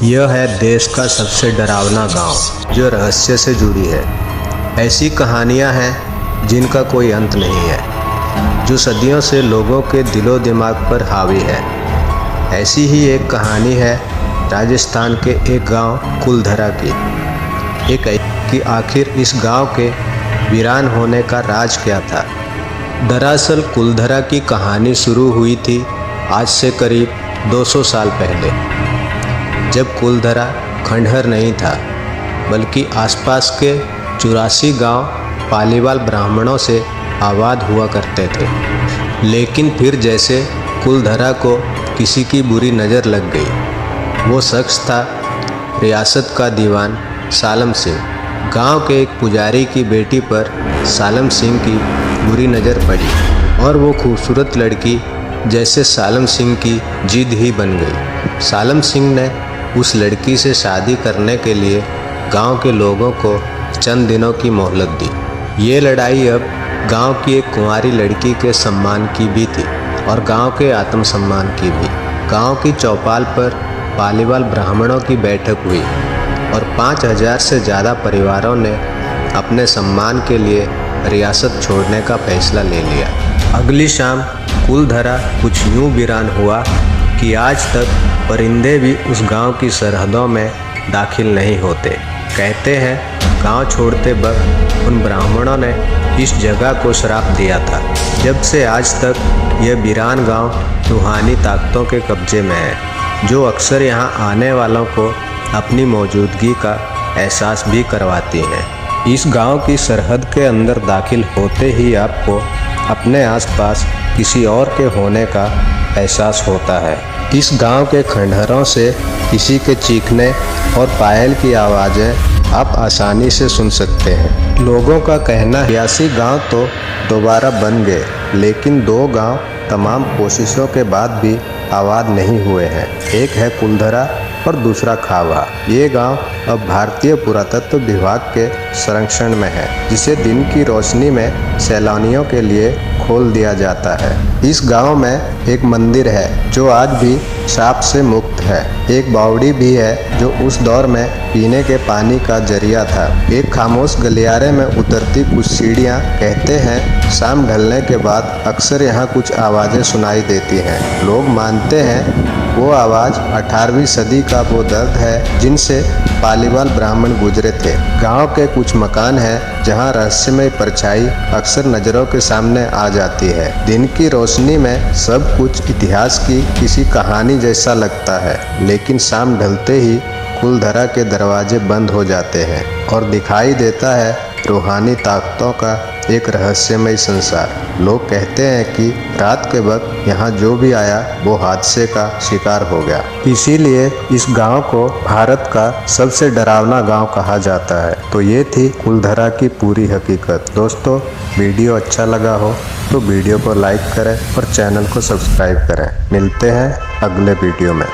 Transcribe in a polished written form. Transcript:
यह है देश का सबसे डरावना गांव जो रहस्य से जुड़ी है। ऐसी कहानियां हैं जिनका कोई अंत नहीं है, जो सदियों से लोगों के दिलो दिमाग पर हावी है। ऐसी ही एक कहानी है राजस्थान के एक गांव कुलधरा की। आखिर इस गांव के वीरान होने का राज क्या था। दरअसल कुलधरा की कहानी शुरू हुई थी आज से करीब 200 साल पहले, जब कुलधरा खंडहर नहीं था बल्कि आसपास के 84 गांव पालीवाल ब्राह्मणों से आबाद हुआ करते थे। लेकिन फिर जैसे कुलधरा को किसी की बुरी नज़र लग गई। वो शख्स था रियासत का दीवान सालम सिंह। गांव के एक पुजारी की बेटी पर सालम सिंह की बुरी नज़र पड़ी और वो खूबसूरत लड़की जैसे सालम सिंह की जिद ही बन गई। सालम सिंह ने उस लड़की से शादी करने के लिए गांव के लोगों को चंद दिनों की मोहलत दी। ये लड़ाई अब गांव की एक कुंवारी लड़की के सम्मान की भी थी और गांव के आत्मसम्मान की भी। गांव की चौपाल पर पालीवाल ब्राह्मणों की बैठक हुई और 5000 से ज़्यादा परिवारों ने अपने सम्मान के लिए रियासत छोड़ने का फैसला ले लिया। अगली शाम कुलधरा कुछ यूँ वीरान हुआ कि आज तक परिंदे भी उस गांव की सरहदों में दाखिल नहीं होते। कहते हैं गांव छोड़ते वक्त उन ब्राह्मणों ने इस जगह को श्राप दिया था। जब से आज तक यह वीरान गांव रूहानी ताकतों के कब्जे में है, जो अक्सर यहां आने वालों को अपनी मौजूदगी का एहसास भी करवाती हैं। इस गांव की सरहद के अंदर दाखिल होते ही आपको अपने आसपास किसी और के होने का एहसास होता है। इस गांव के खंडहरों से किसी के चीखने और पायल की आवाज़ें आप आसानी से सुन सकते हैं। लोगों का कहना है 82 गांव तो दोबारा बन गए, लेकिन 2 गांव तमाम कोशिशों के बाद भी आबाद नहीं हुए हैं। एक है कुलधरा और दूसरा खावा। ये गांव अब भारतीय पुरातत्व विभाग के संरक्षण में है, जिसे दिन की रोशनी में सैलानियों के लिए खोल दिया जाता है। इस गांव में एक मंदिर है जो आज भी सांप से मुक्त है। एक बावड़ी भी है जो उस दौर में पीने के पानी का जरिया था। एक खामोश गलियारे में उतरती कुछ सीढ़ियाँ। कहते हैं शाम ढलने के बाद अक्सर यहाँ कुछ आवाज़ें सुनाई देती हैं। लोग मानते हैं वो आवाज़ 18वीं सदी का वो दर्द है जिनसे पालीवाल ब्राह्मण गुजरे थे। गांव के कुछ मकान हैं जहां रहस्यमय परछाई अक्सर नज़रों के सामने आ जाती है। दिन की रोशनी में सब कुछ इतिहास की किसी कहानी जैसा लगता है, लेकिन शाम ढलते ही कुलधरा के दरवाजे बंद हो जाते हैं और दिखाई देता है रूहानी ताकतों का एक रहस्यमय संसार। लोग कहते हैं कि रात के वक्त यहाँ जो भी आया वो हादसे का शिकार हो गया। इसीलिए इस गांव को भारत का सबसे डरावना गांव कहा जाता है। तो ये थी कुलधरा की पूरी हकीकत। दोस्तों, वीडियो अच्छा लगा हो तो वीडियो को लाइक करें और चैनल को सब्सक्राइब करें। मिलते हैं अगले वीडियो में।